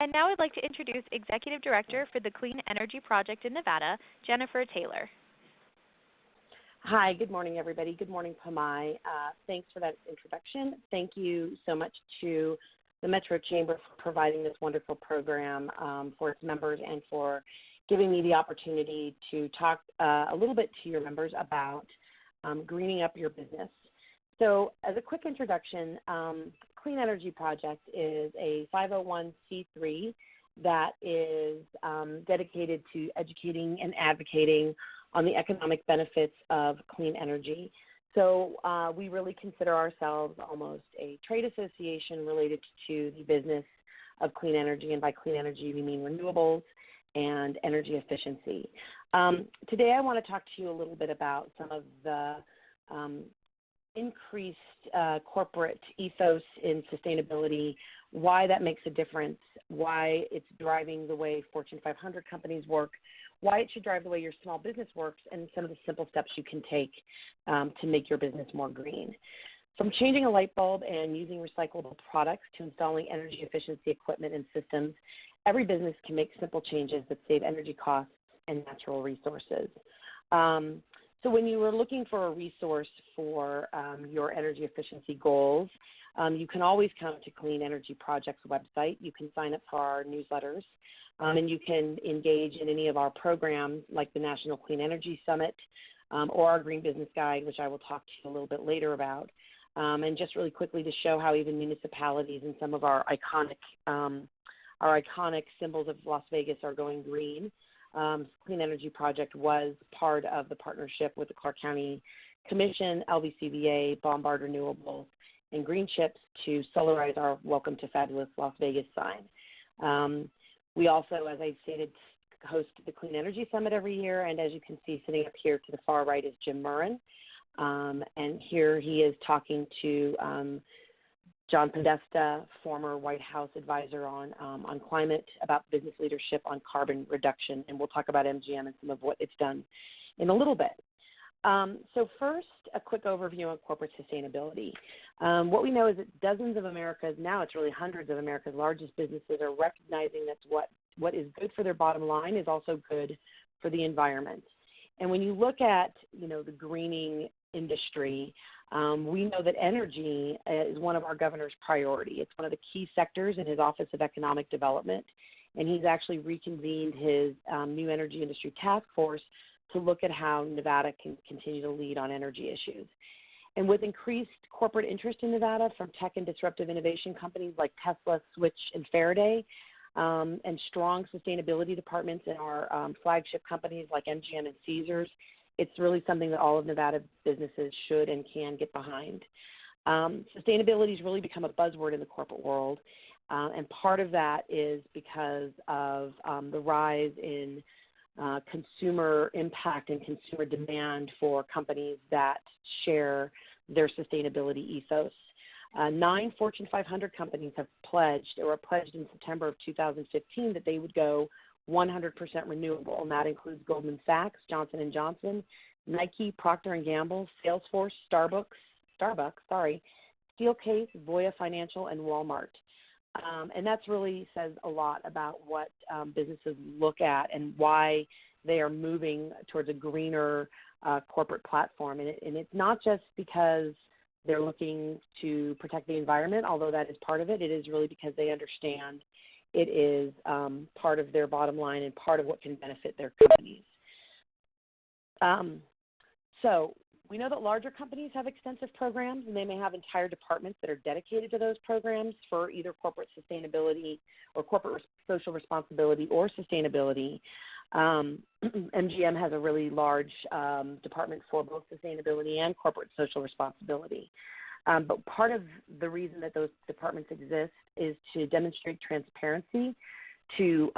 And now I'd like to introduce Executive Director for the Clean Energy Project in Nevada, Jennifer Taylor. Hi, good morning, everybody. Good morning, Pamai. Thanks for that introduction. Thank you so much to the Metro Chamber for providing this wonderful program for its members and for giving me the opportunity to talk a little bit to your members about greening up your business. So as a quick introduction, Clean Energy Project is a 501c3 that is dedicated to educating and advocating on the economic benefits of clean energy. So we really consider ourselves almost a trade association related to the business of clean energy, and by clean energy we mean renewables and energy efficiency. Today I want to talk to you a little bit about some of the increased corporate ethos in sustainability, why that makes a difference, why it's driving the way Fortune 500 companies work, why it should drive the way your small business works, and some of the simple steps you can take to make your business more green. From changing a light bulb and using recyclable products to installing energy efficiency equipment and systems, every business can make simple changes that save energy costs and natural resources. So when you were looking for a resource for your energy efficiency goals, you can always come to Clean Energy Project's website. You can sign up for our newsletters, and you can engage in any of our programs like the National Clean Energy Summit or our Green Business Guide, which I will talk to you a little bit later about. And just really quickly to show how even municipalities and some of our iconic symbols of Las Vegas are going green. Clean Energy Project was part of the partnership with the Clark County Commission, LVCVA, Bombard Renewables, and Green Chips to solarize our Welcome to Fabulous Las Vegas sign. We also, as I stated, host the Clean Energy Summit every year, and as you can see sitting up here to the far right is Jim Murren, and here he is talking to John Podesta, former White House advisor on climate, about business leadership on carbon reduction, and we'll talk about MGM and some of what it's done in a little bit. So first, a quick overview on corporate sustainability. What we know is that dozens of America's, now it's really hundreds of America's largest businesses are recognizing that what is good for their bottom line is also good for the environment. And when you look at, the greening industry, we know that energy is one of our governor's priority. It's one of the key sectors in his Office of Economic Development, and he's actually reconvened his new energy industry task force to look at how Nevada can continue to lead on energy issues. And with increased corporate interest in Nevada from tech and disruptive innovation companies like Tesla, Switch, and Faraday, and strong sustainability departments in our flagship companies like MGM and Caesars, it's really something that all of Nevada businesses should and can get behind. Sustainability has really become a buzzword in the corporate world, and part of that is because of the rise in consumer impact and consumer demand for companies that share their sustainability ethos. 9 Fortune 500 companies have pledged in September of 2015 that they would go 100% renewable, and that includes Goldman Sachs, Johnson & Johnson, Nike, Procter & Gamble, Salesforce, Starbucks, Steelcase, Voya Financial, and Walmart. And that really says a lot about what businesses look at and why they are moving towards a greener corporate platform. And it's not just because they're looking to protect the environment, although that is part of it. It is really because they understand it is part of their bottom line and part of what can benefit their companies. So we know that larger companies have extensive programs, and they may have entire departments that are dedicated to those programs for either corporate sustainability or corporate social responsibility or sustainability. MGM has a really large department for both sustainability and corporate social responsibility. But part of the reason that those departments exist is to demonstrate transparency, to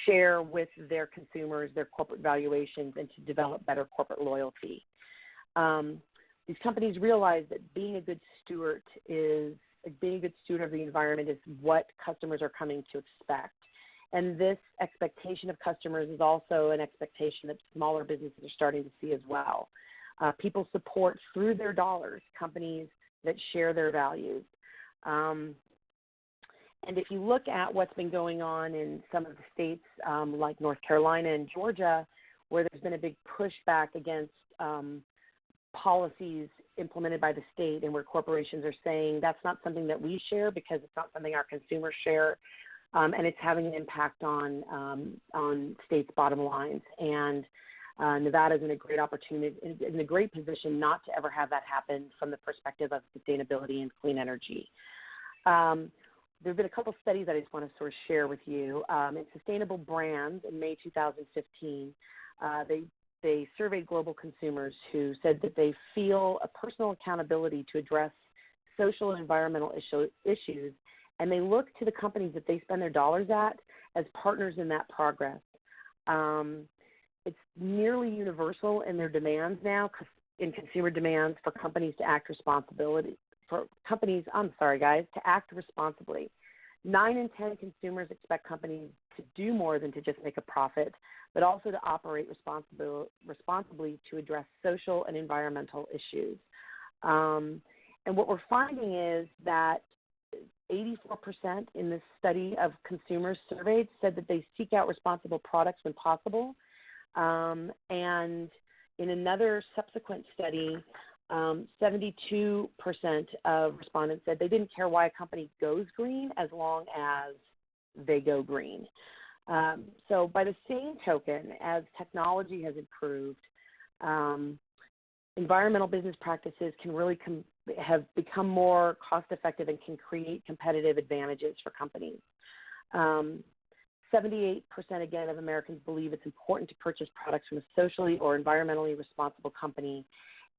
share with their consumers their corporate valuations, and to develop better corporate loyalty. These companies realize that being a good steward of the environment is what customers are coming to expect. And this expectation of customers is also an expectation that smaller businesses are starting to see as well. People support through their dollars companies that share their values. And if you look at what's been going on in some of the states like North Carolina and Georgia, where there's been a big pushback against policies implemented by the state, and where corporations are saying that's not something that we share because it's not something our consumers share, and it's having an impact on states' bottom lines. And Nevada's in a great opportunity, in a great position not to ever have that happen from the perspective of sustainability and clean energy. There have been a couple studies that I just want to sort of share with you. In Sustainable Brands in May 2015, they surveyed global consumers who said that they feel a personal accountability to address social and environmental issues, and they look to the companies that they spend their dollars at as partners in that progress. It's nearly universal in their demands now, in consumer demands, for companies to act to act responsibly. 9 in 10 consumers expect companies to do more than to just make a profit, but also to operate responsibly to address social and environmental issues. And what we're finding is that 84% in this study of consumers surveyed said that they seek out responsible products when possible. And in another subsequent study, 72% of respondents said they didn't care why a company goes green as long as they go green. So by the same token, as technology has improved, environmental business practices can really have become more cost-effective and can create competitive advantages for companies. 78% again of Americans believe it's important to purchase products from a socially or environmentally responsible company,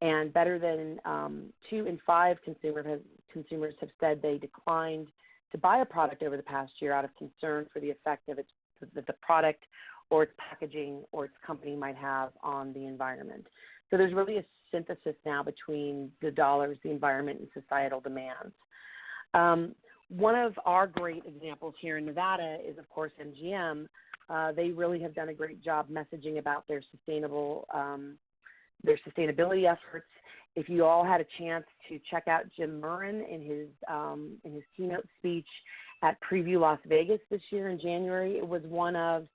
and better than 2 in 5 consumers have said they declined to buy a product over the past year out of concern for the effect of the product or its packaging or its company might have on the environment. So there's really a synthesis now between the dollars, the environment, and societal demands. One of our great examples here in Nevada is, of course, MGM. They really have done a great job messaging about their sustainability efforts. If you all had a chance to check out Jim Murren in his keynote speech at Preview Las Vegas this year in January, it was one of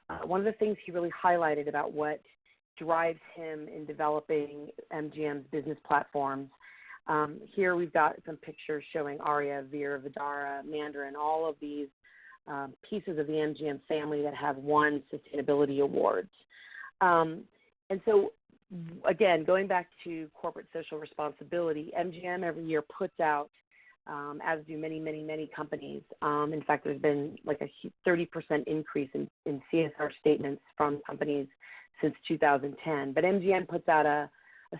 the things he really highlighted about what drives him in developing MGM's business platforms. Here we've got some pictures showing Aria, Veer, Vidara, Mandarin, all of these pieces of the MGM family that have won sustainability awards. And so, again, going back to corporate social responsibility, MGM every year puts out, as do many, many, many companies. In fact, there's been like a 30% increase in CSR statements from companies since 2010. But MGM puts out a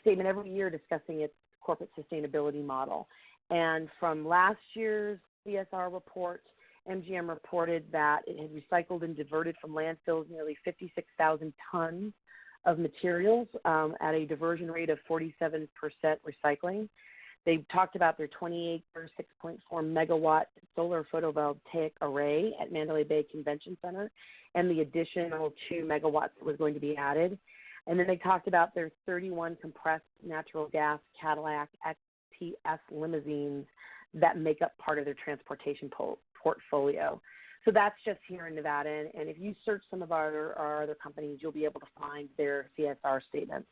statement every year discussing its corporate sustainability model. And from last year's CSR report, MGM reported that it had recycled and diverted from landfills nearly 56,000 tons of materials at a diversion rate of 47% recycling. They talked about their 28-acre, 6.4 megawatt solar photovoltaic array at Mandalay Bay Convention Center and the additional 2 megawatts that was going to be added. And then they talked about their 31 compressed natural gas Cadillac XTS limousines that make up part of their transportation portfolio. So that's just here in Nevada. And if you search some of our other companies, you'll be able to find their CSR statements.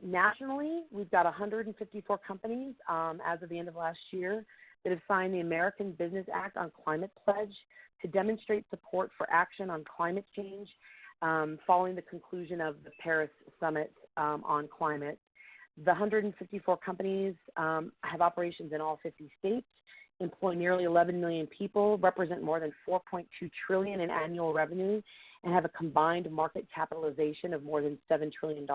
Nationally, we've got 154 companies as of the end of last year that have signed the American Business Act on Climate Pledge to demonstrate support for action on climate change following the conclusion of the Paris Summit on climate. The 154 companies have operations in all 50 states, employ nearly 11 million people, represent more than $4.2 trillion in annual revenue, and have a combined market capitalization of more than $7 trillion.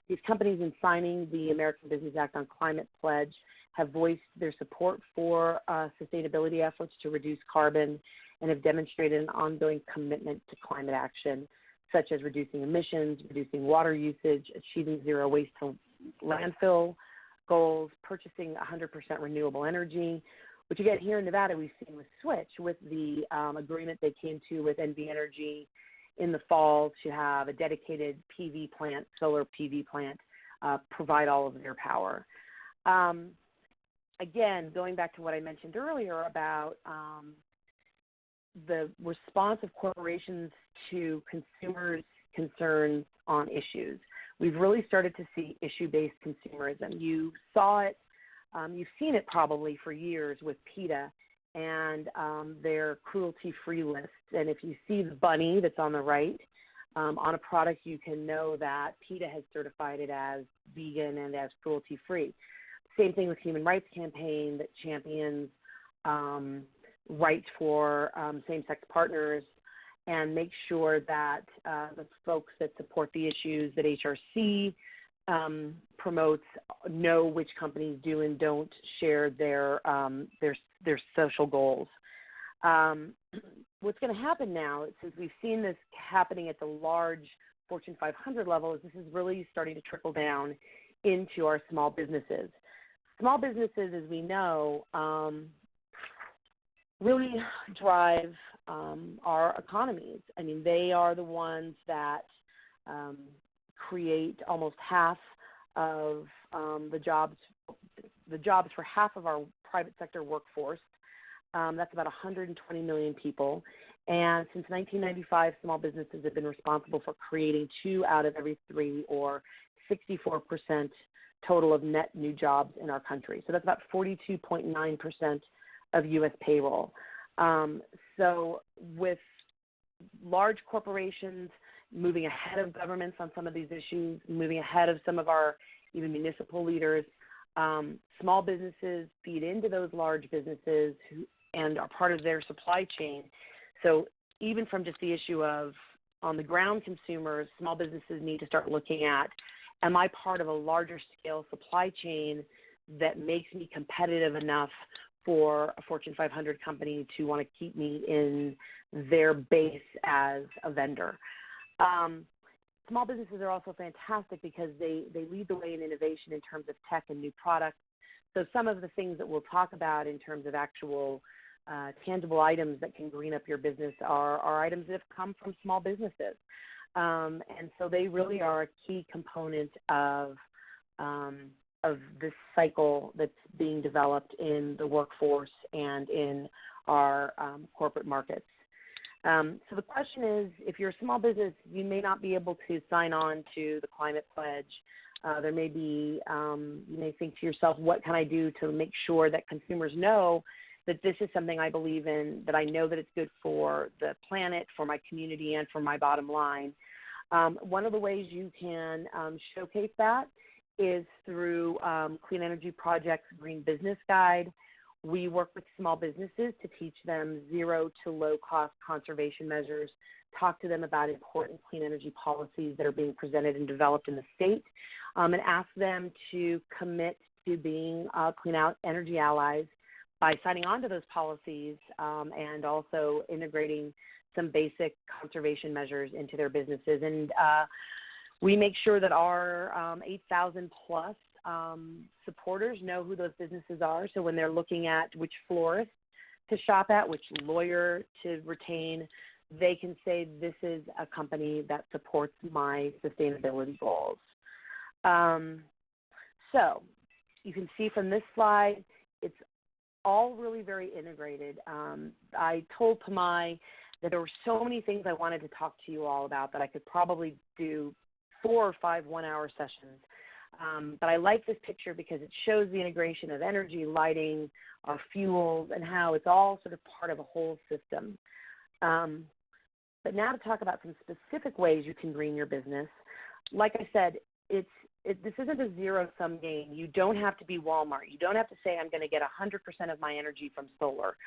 These companies, in signing the American Business Act on Climate Pledge, have voiced their support for sustainability efforts to reduce carbon and have demonstrated an ongoing commitment to climate action, such as reducing emissions, reducing water usage, achieving zero waste to landfill goals, purchasing 100% renewable energy, which again here in Nevada we've seen with Switch, with the agreement they came to with NV Energy in the fall to have a dedicated PV plant, solar PV plant, provide all of their power. again, going back to what I mentioned earlier about the response of corporations to consumers' concerns on issues. We've really started to see issue-based consumerism. You saw it, you've seen it probably for years with PETA and their cruelty-free list. And if you see the bunny that's on the right on a product, you can know that PETA has certified it as vegan and as cruelty-free. Same thing with Human Rights Campaign that champions rights for same-sex partners and make sure that the folks that support the issues that HRC promotes know which companies do and don't share their social goals. What's going to happen now, since we've seen this happening at the large Fortune 500 level, is this is really starting to trickle down into our small businesses. Small businesses, as we know, really drive our economies. I mean, they are the ones that create almost half of the jobs for half of our private sector workforce. That's about 120 million people. And since 1995, small businesses have been responsible for creating 2 out of every 3, or 64% total of net new jobs in our country. So that's about 42.9% of U.S. payroll. So with large corporations moving ahead of governments on some of these issues, moving ahead of some of our even municipal leaders, small businesses feed into those large businesses and are part of their supply chain. So even from just the issue of on the ground consumers, small businesses need to start looking at, am I part of a larger scale supply chain that makes me competitive enough for a Fortune 500 company to want to keep me in their base as a vendor? Small businesses are also fantastic because they lead the way in innovation in terms of tech and new products. So some of the things that we'll talk about in terms of actual tangible items that can green up your business are items that have come from small businesses. And so they really are a key component of this cycle that's being developed in the workforce and in our corporate markets. So the question is, if you're a small business, you may not be able to sign on to the climate pledge. There may be, you may think to yourself, what can I do to make sure that consumers know that this is something I believe in, that I know that it's good for the planet, for my community, and for my bottom line. One of the ways you can showcase that is through Clean Energy Project's Green Business Guide. We work with small businesses to teach them zero to low cost conservation measures, talk to them about important clean energy policies that are being presented and developed in the state, and ask them to commit to being clean out energy allies by signing on to those policies and also integrating some basic conservation measures into their businesses. And we make sure that our 8,000 plus supporters know who those businesses are. So when they're looking at which florist to shop at, which lawyer to retain, they can say, this is a company that supports my sustainability goals. So you can see from this slide, it's all really very integrated. I told Pamai that there were so many things I wanted to talk to you all about that I could probably do 4 or 5 one-hour sessions. But I like this picture because it shows the integration of energy, lighting, our fuels, and how it's all sort of part of a whole system. But now to talk about some specific ways you can green your business. Like I said, this isn't a zero-sum game. You don't have to be Walmart. You don't have to say, I'm going to get 100% of my energy from solar.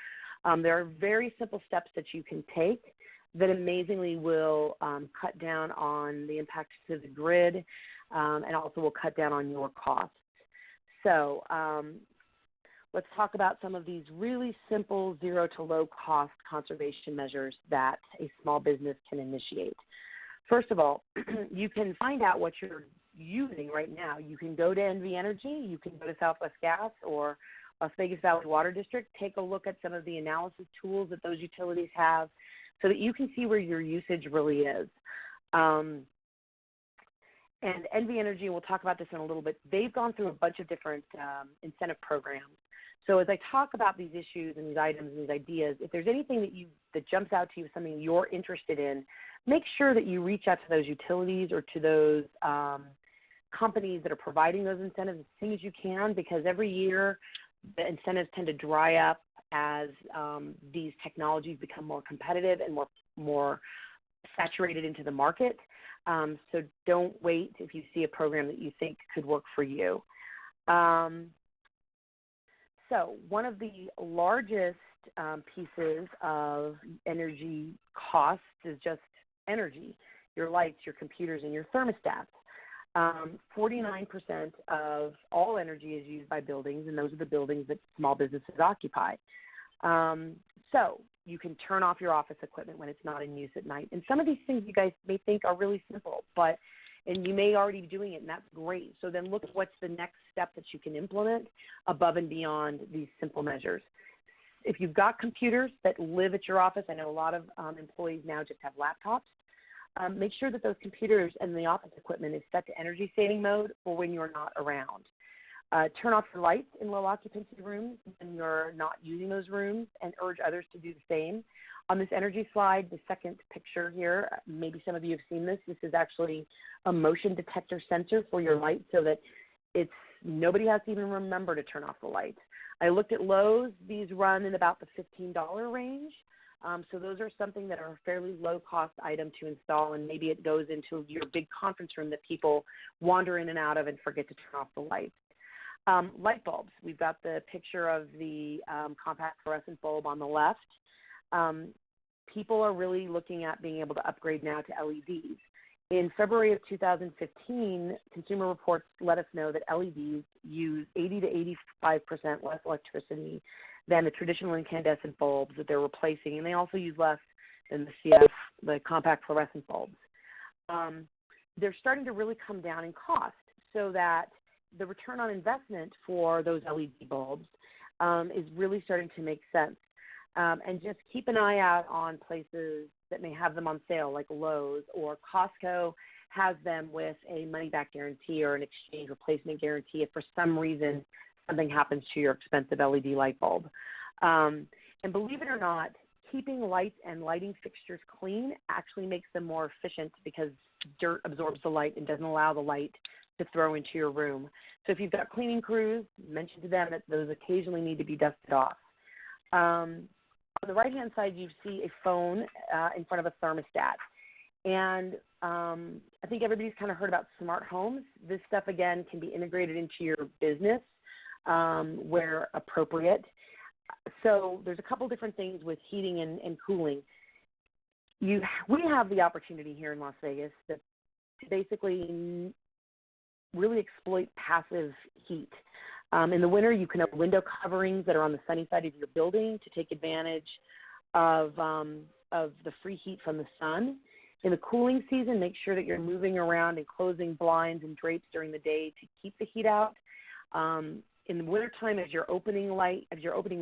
There are very simple steps that you can take that amazingly will cut down on the impact to the grid and also will cut down on your costs. So let's talk about some of these really simple zero to low cost conservation measures that a small business can initiate. First of all, you can find out what you're using right now. You can go to NV Energy, you can go to Southwest Gas or Las Vegas Valley Water District, take a look at some of the analysis tools that those utilities have so that you can see where your usage really is. And NV Energy, we'll talk about this in a little bit, they've gone through a bunch of different incentive programs So as I talk about these issues and these items and these ideas, if there's anything that jumps out to you, something you're interested in, make sure that you reach out to those utilities or to those companies that are providing those incentives as soon as you can, because every year the incentives tend to dry up as these technologies become more competitive and more saturated into the market. So don't wait if you see a program that you think could work for you. So one of the largest pieces of energy costs is just energy, your lights, your computers, and your thermostats. 49% of all energy is used by buildings, and those are the buildings that small businesses occupy. So you can turn off your office equipment when it's not in use at night. And some of these things you guys may think are really simple, and you may already be doing it, and that's great. So then look at what's the next step that you can implement above and beyond these simple measures. If you've got computers that live at your office, I know a lot of employees now just have laptops, make sure that those computers and the office equipment is set to energy saving mode for when you're not around. Turn off your lights in low occupancy rooms when you're not using those rooms, and urge others to do the same. On this energy slide, the second picture here, maybe some of you have seen this. This is actually a motion detector sensor for your light, so that nobody has to even remember to turn off the light. I looked at Lowe's. These run in about the $15 range. So those are something that are a fairly low-cost item to install, and maybe it goes into your big conference room that people wander in and out of and forget to turn off the lights. Light bulbs. We've got the picture of the compact fluorescent bulb on the left. People are really looking at being able to upgrade now to LEDs. In February of 2015, Consumer Reports let us know that LEDs use 80 to 85% less electricity than the traditional incandescent bulbs that they're replacing, and they also use less than the compact fluorescent bulbs. They're starting to really come down in cost, so that the return on investment for those LED bulbs is really starting to make sense. And just keep an eye out on places that may have them on sale, like Lowe's, or Costco has them with a money-back guarantee or an exchange replacement guarantee if for some reason something happens to your expensive LED light bulb. And believe it or not, keeping lights and lighting fixtures clean actually makes them more efficient, because dirt absorbs the light and doesn't allow the light to throw into your room. So if you've got cleaning crews, mention to them that those occasionally need to be dusted off. On the right-hand side, you see a phone in front of a thermostat. And I think everybody's kind of heard about smart homes. This stuff, again, can be integrated into your business where appropriate. So there's a couple different things with heating and cooling. We have the opportunity here in Las Vegas to basically really exploit passive heat. In the winter, you can have window coverings that are on the sunny side of your building to take advantage of the free heat from the sun. In the cooling season, make sure that you're moving around and closing blinds and drapes during the day to keep the heat out. In the wintertime, as you're opening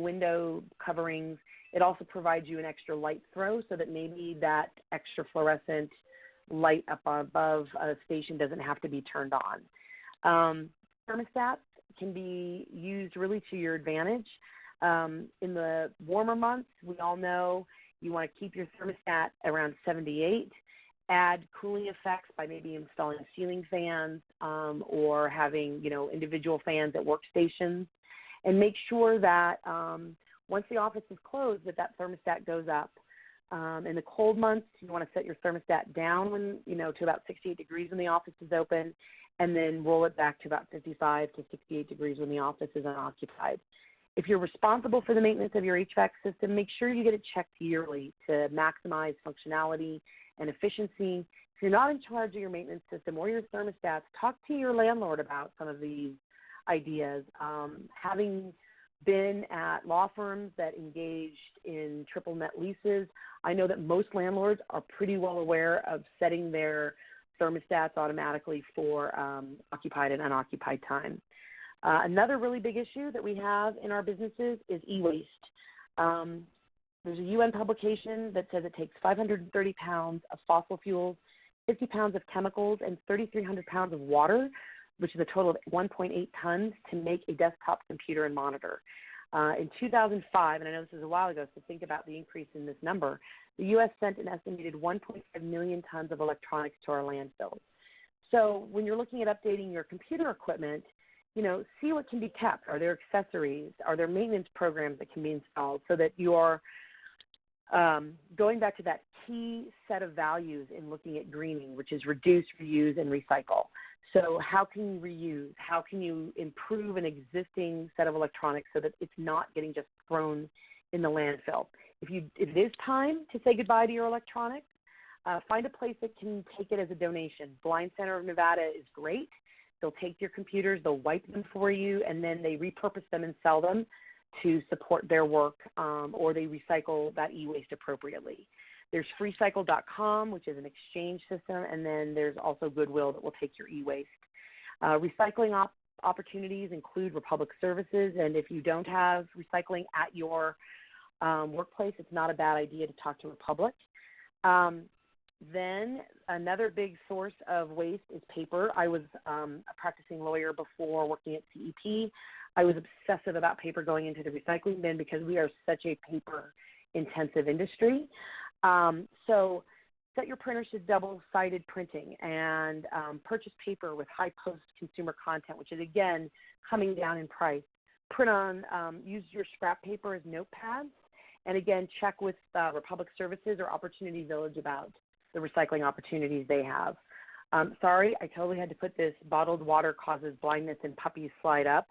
window coverings, it also provides you an extra light throw, so that maybe that extra fluorescent light up above a station doesn't have to be turned on. Thermostats can be used really to your advantage. In the warmer months, we all know you want to keep your thermostat around 78. Add cooling effects by maybe installing ceiling fans or having, individual fans at workstations. And make sure that once the office is closed, that thermostat goes up. In the cold months, you want to set your thermostat down to about 68 degrees when the office is open, and then roll it back to about 55 to 68 degrees when the office is unoccupied. If you're responsible for the maintenance of your HVAC system, make sure you get it checked yearly to maximize functionality and efficiency. If you're not in charge of your maintenance system or your thermostats, talk to your landlord about some of these ideas. Having been at law firms that engaged in triple net leases, I know that most landlords are pretty well aware of setting their thermostats automatically for occupied and unoccupied time. Another really big issue that we have in our businesses is e-waste. There's a UN publication that says it takes 530 pounds of fossil fuels, 50 pounds of chemicals, and 3,300 pounds of water, which is a total of 1.8 tons, to make a desktop computer and monitor. In 2005, and I know this is a while ago, so think about the increase in this number, the U.S. sent an estimated 1.5 million tons of electronics to our landfills. So when you're looking at updating your computer equipment, see what can be kept. Are there accessories? Are there maintenance programs that can be installed so that you are going back to that key set of values in looking at greening, which is reduce, reuse, and recycle. So how can you reuse? How can you improve an existing set of electronics so that it's not getting just thrown in the landfill? If it is time to say goodbye to your electronics, find a place that can take it as a donation. Blind Center of Nevada is great. They'll take your computers, they'll wipe them for you, and then they repurpose them and sell them to support their work, or they recycle that e-waste appropriately. There's freecycle.com, which is an exchange system, and then there's also Goodwill that will take your e-waste. Recycling opportunities include Republic Services, and if you don't have recycling at your workplace, it's not a bad idea to talk to Republic. Then another big source of waste is paper. I was a practicing lawyer before working at CEP. I was obsessive about paper going into the recycling bin because we are such a paper-intensive industry. So set your printers to double-sided printing and purchase paper with high post-consumer content, which is, again, coming down in price. Use your scrap paper as notepads. And, again, check with Republic Services or Opportunity Village about the recycling opportunities they have. Sorry, I totally had to put this bottled water causes blindness in puppies slide up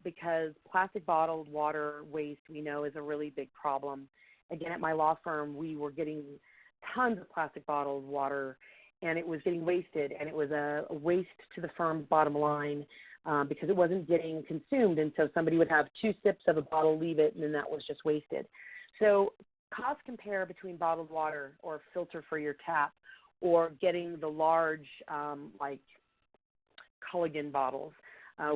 because plastic bottled water waste we know is a really big problem. Again, at my law firm, we were getting tons of plastic bottled water, and it was getting wasted, and it was a waste to the firm's bottom line because it wasn't getting consumed, and so somebody would have 2 sips of a bottle, leave it, and then that was just wasted. So cost compare between bottled water or filter for your tap or getting the large like Culligan bottles.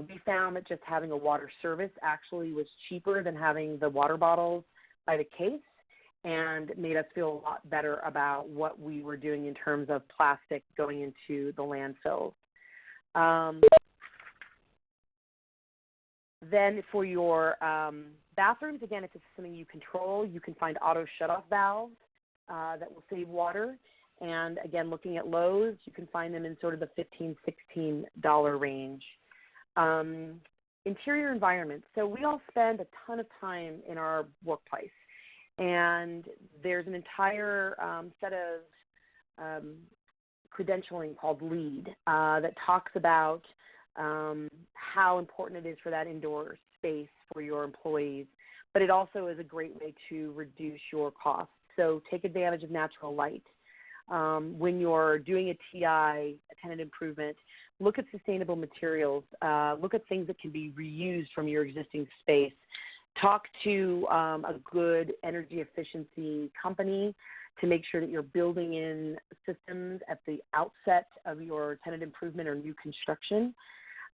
We found that just having a water service actually was cheaper than having the water bottles by the case and made us feel a lot better about what we were doing in terms of plastic going into the landfills. Then for your bathrooms, again, if it's something you control, you can find auto shutoff valves that will save water. And again, looking at Lowe's, you can find them in sort of the $15, $16 range. Interior environments. So we all spend a ton of time in our workplace. And there's an entire set of credentialing called LEED that talks about how important it is for that indoor space for your employees, but it also is a great way to reduce your costs. So take advantage of natural light. When you're doing a TI, a tenant improvement, look at sustainable materials. Look at things that can be reused from your existing space. Talk to a good energy efficiency company to make sure that you're building in systems at the outset of your tenant improvement or new construction.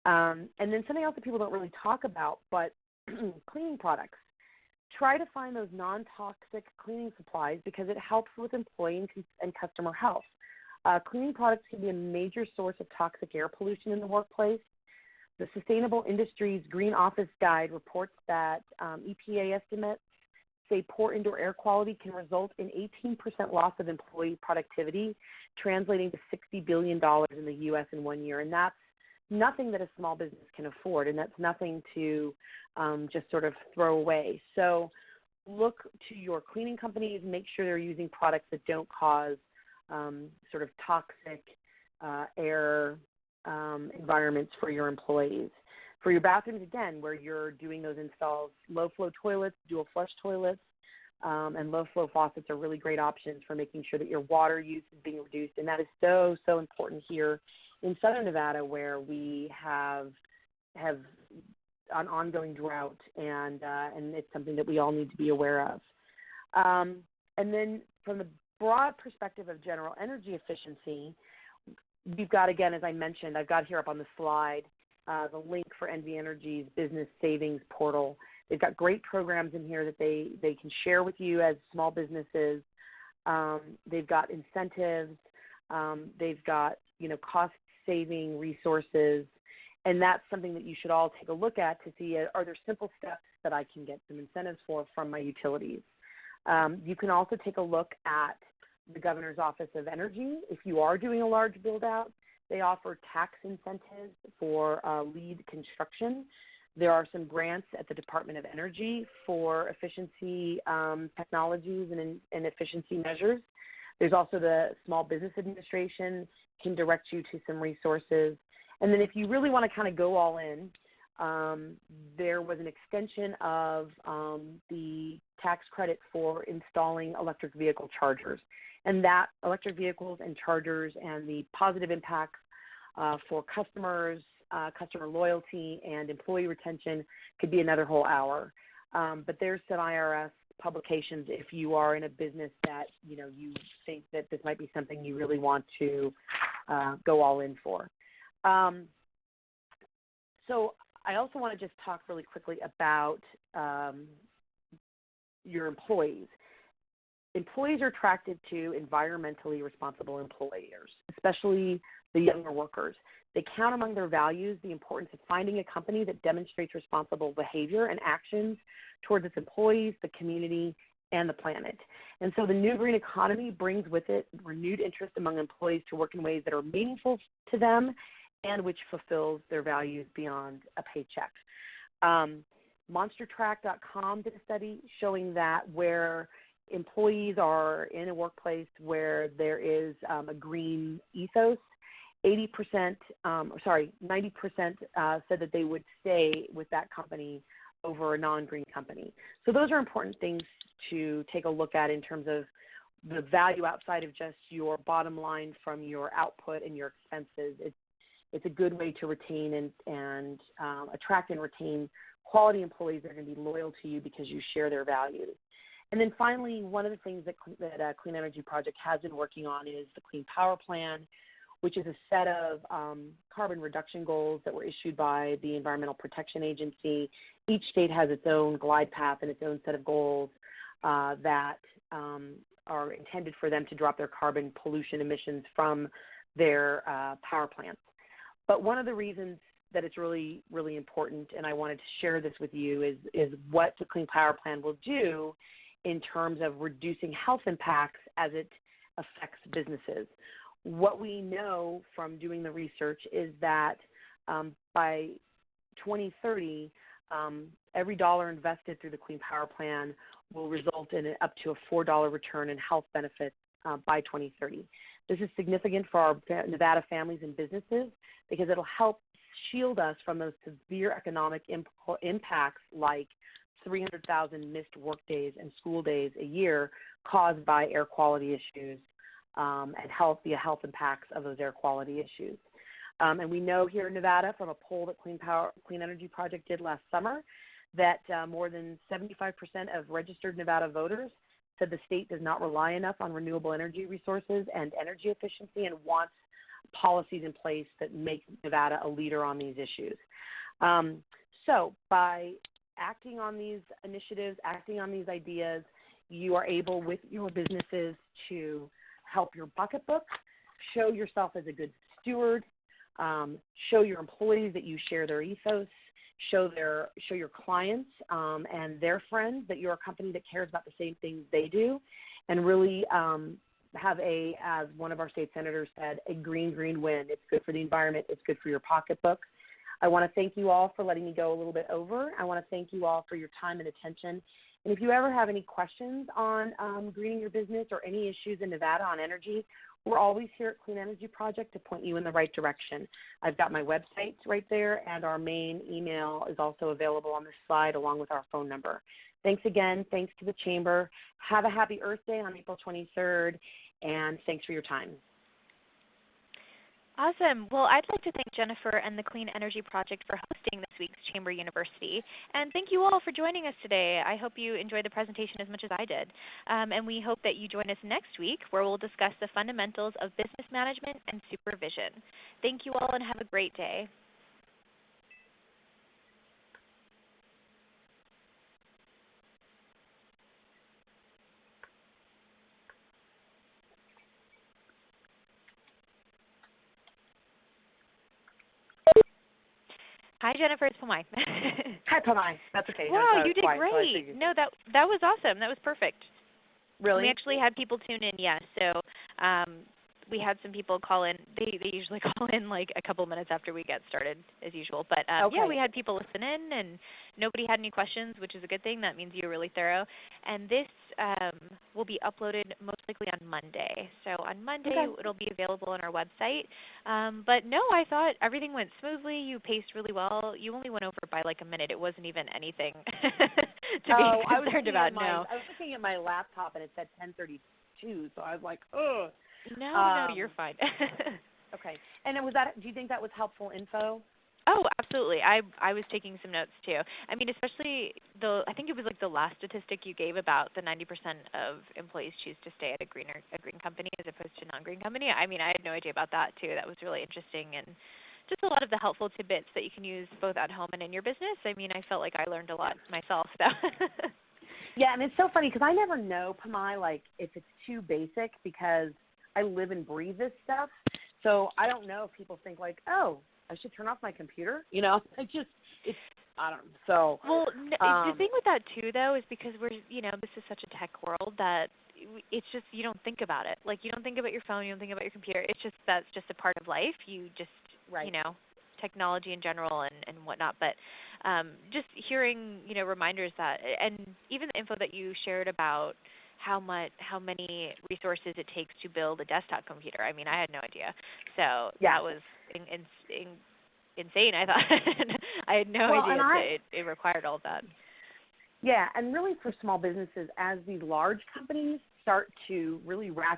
And then something else that people don't really talk about, but cleaning products. Try to find those non-toxic cleaning supplies because it helps with employee and customer health. Cleaning products can be a major source of toxic air pollution in the workplace. The Sustainable Industries Green Office Guide reports that EPA estimates say poor indoor air quality can result in 18% loss of employee productivity, translating to $60 billion in the U.S. in 1 year. And that's nothing that a small business can afford, and that's nothing to just sort of throw away. So look to your cleaning companies, make sure they're using products that don't cause sort of toxic air environments for your employees. For your bathrooms, again, where you're doing those installs, low-flow toilets, dual-flush toilets, and low-flow faucets are really great options for making sure that your water use is being reduced. And that is so, so important here in Southern Nevada, where we have an ongoing drought, and it's something that we all need to be aware of. And then from the broad perspective of general energy efficiency, we've got, again, as I mentioned, I've got here up on the slide, the link for NV Energy's business savings portal. They've got great programs in here that they can share with you as small businesses. They've got incentives. They've got, cost-saving resources. And that's something that you should all take a look at to see, are there simple steps that I can get some incentives for from my utilities. You can also take a look at the Governor's Office of Energy. If you are doing a large build-out, they offer tax incentives for LEED construction. There are some grants at the Department of Energy for efficiency technologies and efficiency measures. There's also the Small Business Administration can direct you to some resources. And then if you really want to kind of go all in, there was an extension of the tax credit for installing electric vehicle chargers. And that electric vehicles and chargers and the positive impacts for customers, customer loyalty, and employee retention could be another whole hour. But there's some IRS publications if you are in a business that, you know, you think that this might be something you really want to go all in for. So I also want to just talk really quickly about your employees. Employees are attracted to environmentally responsible employers, especially the younger workers. They count among their values the importance of finding a company that demonstrates responsible behavior and actions towards its employees, the community, and the planet. And so the new green economy brings with it renewed interest among employees to work in ways that are meaningful to them and which fulfills their values beyond a paycheck. MonsterTrack.com did a study showing that where employees are in a workplace where there is a green ethos, 90% said that they would stay with that company over a non-green company. So those are important things to take a look at in terms of the value outside of just your bottom line from your output and your expenses. It's a good way to retain and attract and retain quality employees that are going to be loyal to you because you share their values. And then finally, one of the things that Clean Energy Project has been working on is the Clean Power Plan, which is a set of carbon reduction goals that were issued by the Environmental Protection Agency. Each state has its own glide path and its own set of goals that are intended for them to drop their carbon pollution emissions from their power plants. But one of the reasons that it's really, really important, and I wanted to share this with you, is what the Clean Power Plan will do in terms of reducing health impacts as it affects businesses. What we know from doing the research is that by 2030, every dollar invested through the Clean Power Plan will result in up to a $4 return in health benefits by 2030. This is significant for our Nevada families and businesses because it'll help shield us from those severe economic impacts like 300,000 missed work days and school days a year caused by air quality issues and the health impacts of those air quality issues. And we know here in Nevada from a poll that Clean Energy Project did last summer that more than 75% of registered Nevada voters said the state does not rely enough on renewable energy resources and energy efficiency and wants policies in place that make Nevada a leader on these issues. So by acting on these initiatives, acting on these ideas, you are able with your businesses to help your pocketbook, show yourself as a good steward, show your employees that you share their ethos, show your clients and their friends that you're a company that cares about the same things they do, and really have as one of our state senators said, a green win. It's good for the environment. It's good for your pocketbook. I want to thank you all for letting me go a little bit over. I want to thank you all for your time and attention. And if you ever have any questions on greening your business or any issues in Nevada on energy, we're always here at Clean Energy Project to point you in the right direction. I've got my website right there, and our main email is also available on this slide along with our phone number. Thanks again. Thanks to the Chamber. Have a happy Earth Day on April 23rd, and thanks for your time. Awesome. Well, I'd like to thank Jennifer and the Clean Energy Project for hosting this week's Chamber University. And thank you all for joining us today. I hope you enjoyed the presentation as much as I did. And we hope that you join us next week where we'll discuss the fundamentals of business management and supervision. Thank you all and have a great day. Hi, Jennifer. It's Pomai. Hi, Pomai. That's okay. Wow, No, you did twice, great. No, that was awesome. That was perfect. Really? We actually had people tune in, yes. So we had some people call in. They usually call in like a couple minutes after we get started as usual. But Okay. yeah, we had people listen in and nobody had any questions, which is a good thing. That means you were really thorough. And this will be uploaded most likely on Monday. So on Monday it'll be available on our website. But no, I thought everything went smoothly. You paced really well. You only went over by like a minute. It wasn't even anything to be concerned about. No. I was looking at my laptop and it said 10:32, so I was like, ugh. No, you're fine. Okay. And do you think that was helpful info? Oh, absolutely. I was taking some notes too. I mean, especially I think it was like the last statistic you gave about the 90% of employees choose to stay at a green company as opposed to a non-green company. I mean, I had no idea about that too. That was really interesting, and just a lot of the helpful tidbits that you can use both at home and in your business. I mean, I felt like I learned a lot myself. So. Yeah, and it's so funny because I never know, Pomai, like if it's too basic because I live and breathe this stuff. So I don't know if people think like, oh, I should turn off my computer. You know, I don't know. So well, the thing with that too, though, is because this is such a tech world that it's just you don't think about it. Like you don't think about your phone, you don't think about your computer. It's just that's just a part of life. You just technology in general and whatnot. But just hearing reminders that, and even the info that you shared about how many resources it takes to build a desktop computer. I mean, I had no idea. So that was insane. I thought I had no idea it required all of that. Yeah, and really for small businesses, as these large companies start to really ratchet